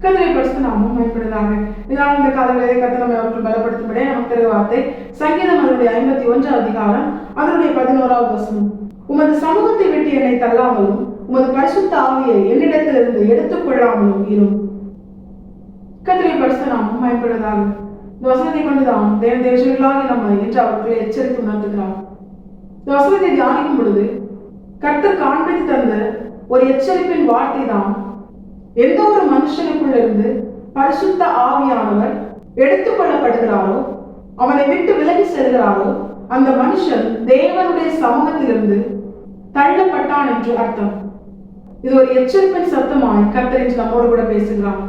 கர்த்தருடைய பரிசுத்த நாமம் மகிமைப்படுவதாக. இதனால் இந்த காலங்களிலே கர்த்தர் நம்மை அவர்கள் பலப்படுத்தும்படியே நமக்கு தருகிற வார்த்தை சங்கீதம் அதனுடைய 51 அதிகாரம் அதனுடைய 11வது வசனம். உமது சமூகத்தை விட்டு என்னை தள்ளாமலும் உமது பரிசுத்த ஆவியை என்னிடத்திலிருந்து எடுத்துக் கொள்ளாமலும் இரும். கர்த்தருடைய பரிசுத்த நாமம் மகிமைப்படுவதாக. இந்த வசனத்தை கொண்டுதான் தேவர்களாக நம்மை என்று அவர்களை எச்சரித்து உணர்த்துகிறார். இந்த வசனத்தை தியானிக்கும் பொழுது கர்த்தர் காண்பித்து தந்த ஒரு எச்சரிப்பின் வார்த்தை தான், எந்த ஒரு மனுஷனுக்குள்ளிருந்து பரிசுத்த ஆவியானவர் எடுத்துக் கொள்ளப்படுகிறாரோ, அவனை விட்டு விலகி செல்கிறாரோ, அந்த மனுஷன் தேவனுடைய சமூகத்திலிருந்து தள்ளப்பட்டான் என்று அர்த்தம். இது ஒரு எச்சரிப்பின் சத்தமாய் கர்த்தர் என்று நம்மோடு கூட பேசுகிறார்.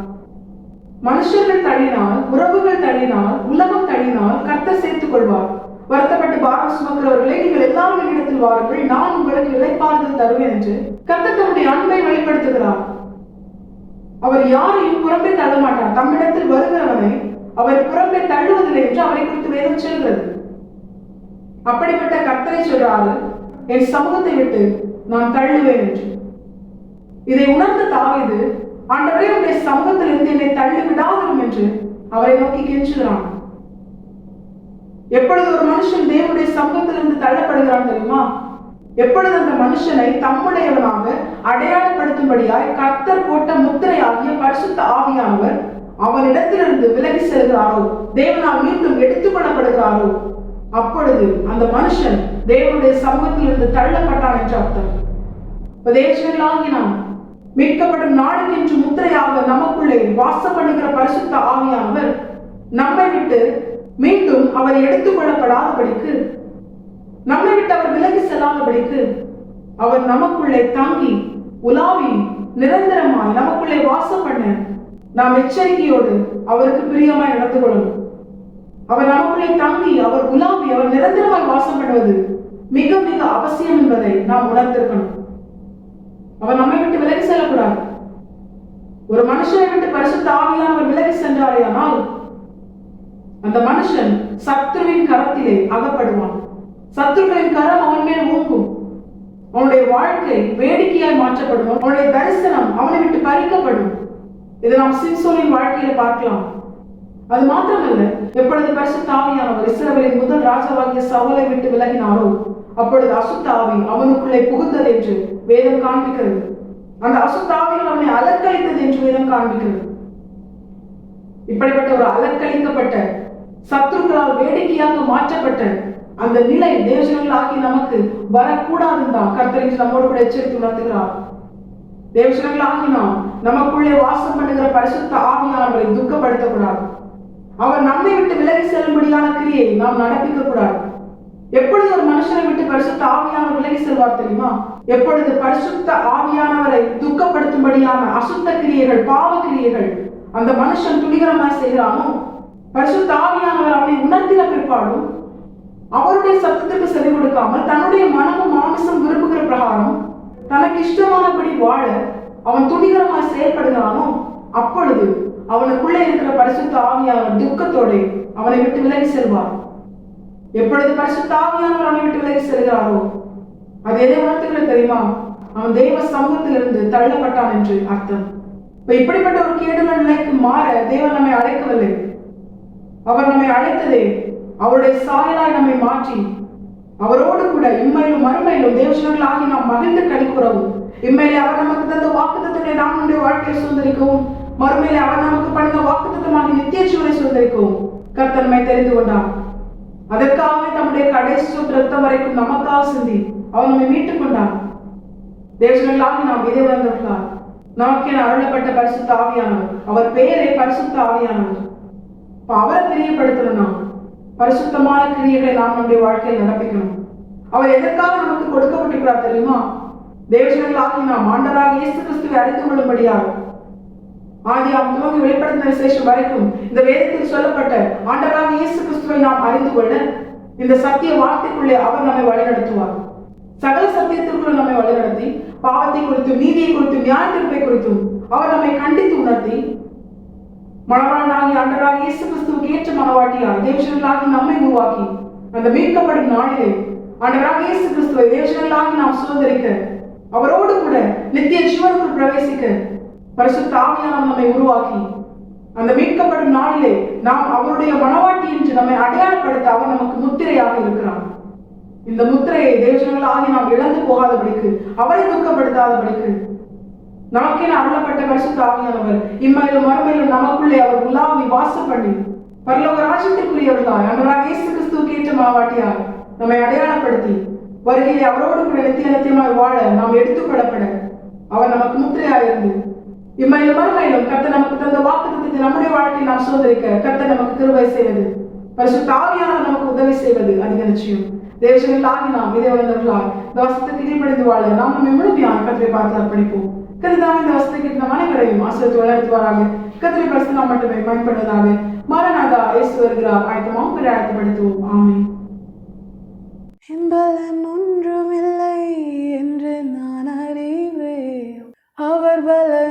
மனுஷர்கள் தள்ளினால், உறவுகள் தள்ளினால், உலகம் தள்ளினால் கர்த்தர் சேர்த்துக் கொள்வார். வருத்தப்பட்டு பாரம் சுமக்கிறவர்களே, நீங்கள் எல்லாரும் என்னிடத்தில் வாருங்கள், நான் உங்களுக்கு இளைப்பாறுதல் தருவேன் என்று கர்த்தர் தன்னுடைய அன்பை வெளிப்படுத்துகிறார். அவர் யாரையும் புறம்பே தள்ள மாட்டார். தம்மிடத்தில் வருகிறவனை அவர் புறம்பே தள்ளுவதில்லை என்று அவரை குறித்து வேதம் சொல்கிறது. அப்படிப்பட்ட கர்த்தரை சொல்றாரு, என் சமூகத்தை விட்டு நான் தள்ளுவேன் என்று. இதை உணர்ந்த தாவீது, ஆண்டவரே உடைய சமூகத்தில் இருந்து என்னை தள்ளி விடாதரும் என்று அவரை நோக்கி கெஞ்சுகிறான். எப்பொழுது ஒரு மனுஷன் தேவனுடைய சமூகத்திலிருந்து தள்ளப்படுகிறான் தெரியுமா? எப்பொழுது அந்த மனுஷனை தம்முடையவனாக அடையாளப்படுத்தும்படியாய் கர்த்தர் போட்ட முத்திரையாகிய பரிசுத்த ஆவியானவர் அவனிடத்திலிருந்து விலகி செல்கிறாரோ, தேவனால் மீண்டும் எடுத்துக் கொள்ளப்படுகிறாரோ, அப்பொழுது அந்த மனுஷன் தேவனுடைய சமூகத்திலிருந்து தள்ளப்பட்டான் என்று அர்த்தம். தேவர்களாகி நாம் மீட்கப்படும் நாளுக்கென்று முத்திரையாக நமக்குள்ளே வாசம் பண்ணுகிற பரிசுத்த ஆவியானவர் நம்மை விட்டு மீண்டும் அவர் எடுத்துக் கொள்ளப்படாதபடிக்கு, நம்மை விட்டு அவர் விலகி செல்லாதபடிக்கு, அவர் நமக்குள்ளே தாங்கி உலாவி நிரந்தரமாய் நமக்குள்ளே வாசம் பண்ண நாம் எச்சரிக்கையோடு அவருக்கு பிரியமாய் நடந்து கொள்ளணும். அவர் நமக்குள்ளே தாங்கி அவர் உலாவி அவர் நிரந்தரமாய் வாசம் பண்ணுவது மிக மிக அவசியம் என்பதை நாம் உணர்ந்திருக்கணும். அவர் நம்மை விட்டு விலகி செல்லக்கூடாது. ஒரு மனுஷனை விட்டு பரிசுத்த ஆவியானவர் விலகி சென்றாரேயானால் அந்த மனுஷன் சத்துருவின் கரத்திலே அகப்படுவான். சத்துருக்களின் கரம் அவன் மேல் ஊங்கும். அவனுடைய வாழ்க்கை வேடிக்கையாய் மாற்றப்படும். அவனுடைய தரிசனம் அவனை விட்டு பறிக்கப்படும். இதை நாம் சிம்சோனின் வாழ்க்கையில பார்க்கலாம். அது மாத்திரமல்ல, எப்பொழுது பரிசுத்த ஆவியானவர் இஸ்ரவேலின் முதல் ராஜாவாகிய சவுலை விட்டு விலகினாரோ, அப்பொழுது அசுத்த ஆவி அவனுக்குள்ளே புகுந்தது என்று வேதம் காண்பிக்கிறது. அந்த அசுத்த ஆவிகள் அவனை அலக்களித்தது என்று வேதம் காண்பிக்கிறது. இப்படிப்பட்ட ஒரு அலக்களிக்கப்பட்ட சத்துருக்களால் வேடிக்கையாக மாற்றப்பட்ட அந்த நிலை தேவஜனங்களாகி நமக்கு வரக்கூடாதுன்னு தான் கர்த்தர் நம்மோடு கூட எச்சரித்து உணர்த்துகிறார். தேவஜனங்களாகி நாம் நமக்குள்ளே வாசம் பண்ணுகிற பரிசுத்த ஆவியானவரை துக்கப்படுத்தக்கூடாது. அவர் நம்மை விட்டு விலகி செல்லும்படியான கிரியை நாம் நடப்பிக்க கூடாது. எப்பொழுது ஒரு மனுஷனை விட்டு பரிசுத்த ஆவியானவர் விலகி செல்வார் தெரியுமா? எப்பொழுது பரிசுத்த ஆவியானவரை துக்கப்படுத்தும்படியான அசுத்த கிரியைகள், பாவ கிரியைகள் அந்த மனுஷன் துணிகரமாய் செய்கிறானோ, பரிசுத்த ஆவியானவர் அவனை உணர்த்தின பிற்பாடும் அவருடைய சத்தத்திற்கு செவி கொடுக்காமல் தன்னுடைய மனமும் மாமிசம் விரும்புகிற பிரகாரம் தனக்கு இஷ்டமானபடி வாழ அவன் துணிகரமாய் செயல்படுகிறானோ, அப்பொழுது அவனுக்குள்ளே இருக்கிற பரிசுத்த ஆவியானவர் துக்கத்தோட அவனை விட்டு விலகி செல்வார். எப்பொழுது பரிசுத்த ஆவியானவர் அவனை விட்டு விலகி செல்கிறாரோ, அது எதை உணர்த்துகிறது தெரியுமா? அவன் தேவ சமூகத்திலிருந்து தள்ளப்பட்டான் என்று அர்த்தம். இப்படிப்பட்ட ஒரு கேடுள்ள நிலைக்கு மாற தேவன் நம்மை அழைக்கவில்லை. அவர் நம்மை அழைத்ததே அவருடைய சாயலாய் நம்மை மாற்றி அவரோடு கூட இம்மையிலும் மறுமையிலும் தேவஜனங்களாகி நாம் மகிழ்ந்து களிக்கிறவும், இம்மையிலே அவர் நமக்கு தந்த வாக்குத்தத்தங்களை நாம் நம்முடைய வாழ்க்கையை சுதந்திரிக்கவும், மறுமையிலே அவர் நமக்கு பண்ணின வாக்குத்தத்தமாக நித்திய ஜீவனை சுதந்திரிக்கவும் கர்த்தர் நம்மை தெரிந்து கொண்டார். அதற்காகவே நம்முடைய கடைசி ரத்தம் வரைக்கும் நமக்காக சிந்தி அவர் நம்மை மீட்டுக் கொண்டார். தேவஜனங்களாகி நாம் இதை உணர்ந்தவர்களார். நமக்கென அருளப்பட்ட பரிசுத்த ஆவியானவர், அவர் பெயரே பரிசுத்த ஆவியானவர். அவரை பிரியப்படுத்தணும். பரிசுத்தமான கிரியைகளை நாம் நம்முடைய வாழ்க்கையில் நடப்பிக்கணும். அவர் எதற்காக நமக்கு கொடுக்கப்பட்டிருக்கிறார் தெரியுமா? தேவஜனங்களாகி நாம் ஆண்டவராக இயேசு கிறிஸ்துவை அறிந்து கொள்ளும்படியாக. ஆதியாம் துவங்கி வெளிப்படுத்தின விசேஷம் வரைக்கும் இந்த வேதத்தில் சொல்லப்பட்ட ஆண்டவராக இயேசு கிறிஸ்துவை நாம் அறிந்து கொள்ள இந்த சத்திய வார்த்தைக்குள்ளே அவர் நம்மை வழிநடத்துவார். சகல சத்தியத்திற்குள்ள நம்மை வழிநடத்தி பாவத்தை குறித்தும் நீதியை குறித்தும் நியாய தீர்ப்பை குறித்தும் அவர் நம்மை கண்டித்து உணர்த்தி மணவாளனாகி ஆண்டவராக இயேசு கிறிஸ்துவுக்கு ஏற்ற மனவாட்டியார் தேவஜனங்களாகி நம்மை உருவாக்கி அந்த மீட்கப்படும் நாளிலே ஆண்டவராக இயேசு கிறிஸ்துவை தேவஜனங்களாகி நாம் சுதந்திரிக்க, அவரோடு கூட நித்திய ஜீவனுக்குள் பிரவேசிக்க பரிசுத்த ஆவியானவர் நம்மை உருவாக்கி அந்த மீட்கப்படும் நாளிலே நாம் அவருடைய மனவாட்டி என்று நம்மை அடையாளப்படுத்த அவர் நமக்கு முத்திரையாக இருக்கிறார். இந்த முத்திரையை தேவஜனங்களாகி நாம் இழந்து போகாதபடிக்கு, அவரை துக்கப்படுத்தாதபடிக்கு நமக்கென அருளப்பட்ட பரிசுத்த ஆவியானவர் இம்மையிலும் மறுமையிலும் நமக்குள்ளே அவர் உலாவி வாசம் பண்ணி பரலோக ராஜ்யத்திற்குரியவர்களாய் அன்றாக இயேசு கிறிஸ்துவுக்கு ஏற்ற மனவாட்டியாய் நம்மை அடையாளப்படுத்தி வருகையை அவரோடு கூட நித்தியமாய் வாழ நாம் எடுத்துக்கொள்ளப்பட அவர் நமக்கு முத்திரையாயிருந்து இம்மையிலும் மறுமையிலும் கர்த்தர் நமக்கு தந்த வாக்குத்தத்தத்தை நம்முடைய வாழ்க்கையை நாம் சோதரிக்க கர்த்தர் நமக்கு கிருபை செய்வது, பரிசுத்த ஆவியானவர் நமக்கு உதவி செய்வது அதிக நிச்சயம். தேவஜனங்களாகி நாம் இதை வந்தவர்களாய் இந்த வசனத்தை கீழ்ப்படிந்து வாழ நாம் நம்மை முழுமையாக கர்த்தரை பார்த்து அர்ப்பணிப்போம். கர்த்தர் இந்த வசனத்தை கேட்ட அனைவரையும் ஆசீர்வதித்து வழிநடத்துவாராக. கர்த்தரை பரிசுத்த நாம் மட்டுமே பயன்படுவதாக. மாரநாதா இயேசு வருகிறார். ஆயத்தமாம் ஆயத்தப்படுத்துவோம். ஆமென். பலன் ஒன்றுமில்லை என்று நான் அறிவேன், அவர் பலன்